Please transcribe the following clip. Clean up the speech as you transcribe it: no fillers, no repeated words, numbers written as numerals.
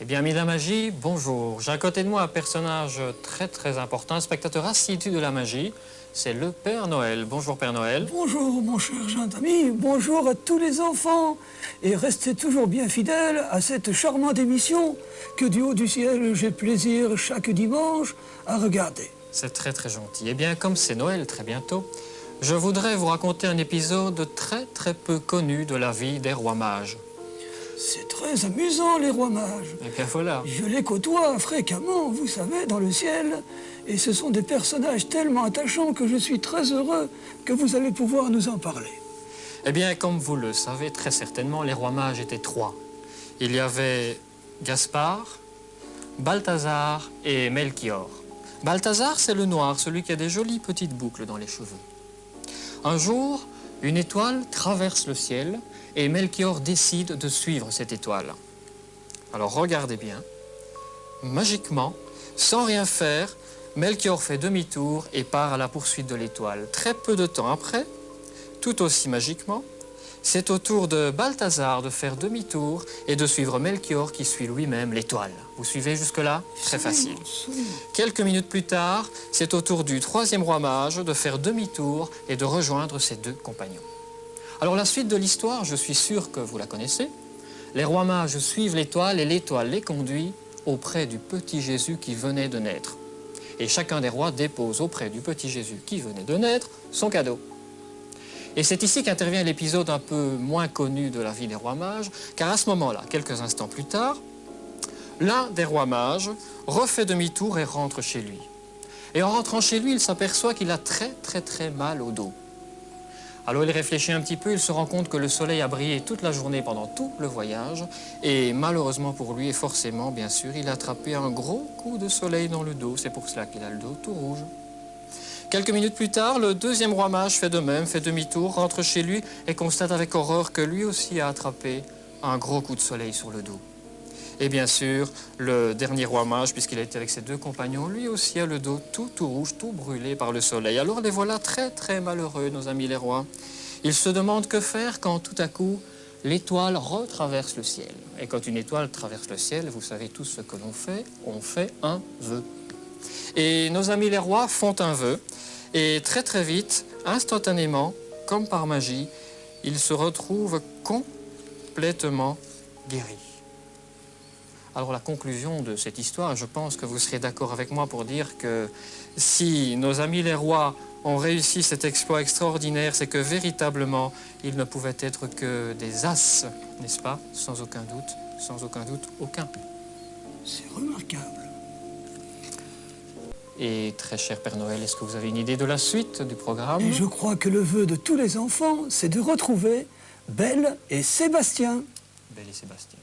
Eh bien, amis de la magie, bonjour. J'ai à côté de moi un personnage très important, un spectateur assidu de la magie. C'est le Père Noël. Bonjour Père Noël. Bonjour mon cher jeune ami, bonjour à tous les enfants et restez toujours bien fidèles à cette charmante émission que du haut du ciel j'ai plaisir chaque dimanche à regarder. C'est très gentil. Eh bien, comme c'est Noël très bientôt, je voudrais vous raconter un épisode très peu connu de la vie des rois mages. C'est très amusant les rois mages. Et bien voilà. Je les côtoie fréquemment, vous savez, dans le ciel. Et ce sont des personnages tellement attachants que je suis très heureux que vous allez pouvoir nous en parler. Eh bien, comme vous le savez très certainement, les rois mages étaient trois. Il y avait Gaspard, Balthazar et Melchior. Balthazar, c'est le noir, celui qui a des jolies petites boucles dans les cheveux. Un jour, une étoile traverse le ciel et Melchior décide de suivre cette étoile. Alors regardez bien, magiquement, sans rien faire, Melchior fait demi-tour et part à la poursuite de l'étoile. Très peu de temps après, tout aussi magiquement, c'est au tour de Balthazar de faire demi-tour et de suivre Melchior qui suit lui-même l'étoile. Vous suivez jusque-là? Très facile. Quelques minutes plus tard, c'est au tour du troisième roi mage de faire demi-tour et de rejoindre ses deux compagnons. Alors la suite de l'histoire, je suis sûr que vous la connaissez. Les rois mages suivent l'étoile et l'étoile les conduit auprès du petit Jésus qui venait de naître. Et chacun des rois dépose auprès du petit Jésus qui venait de naître son cadeau. Et c'est ici qu'intervient l'épisode un peu moins connu de la vie des rois mages, car à ce moment-là, quelques instants plus tard, l'un des rois mages refait demi-tour et rentre chez lui. Et en rentrant chez lui, il s'aperçoit qu'il a très mal au dos. Alors il réfléchit un petit peu, il se rend compte que le soleil a brillé toute la journée pendant tout le voyage, et malheureusement pour lui, et forcément bien sûr, il a attrapé un gros coup de soleil dans le dos, c'est pour cela qu'il a le dos tout rouge. Quelques minutes plus tard, le deuxième roi mage fait de même, fait demi-tour, rentre chez lui et constate avec horreur que lui aussi a attrapé un gros coup de soleil sur le dos. Et bien sûr, le dernier roi mage, puisqu'il a été avec ses deux compagnons, lui aussi a le dos tout rouge, tout brûlé par le soleil. Alors les voilà très malheureux, nos amis les rois. Ils se demandent que faire quand tout à coup, l'étoile retraverse le ciel. Et quand une étoile traverse le ciel, vous savez tous ce que l'on fait, on fait un vœu. Et nos amis les rois font un vœu. Et très vite, instantanément, comme par magie, ils se retrouvent complètement guéris. Alors la conclusion de cette histoire, je pense que vous serez d'accord avec moi pour dire que si nos amis les rois ont réussi cet exploit extraordinaire, c'est que véritablement, ils ne pouvaient être que des as, n'est-ce pas? Sans aucun doute aucun. C'est remarquable. Et très cher Père Noël, est-ce que vous avez une idée de la suite du programme? Et je crois que le vœu de tous les enfants, c'est de retrouver Belle et Sébastien. Belle et Sébastien.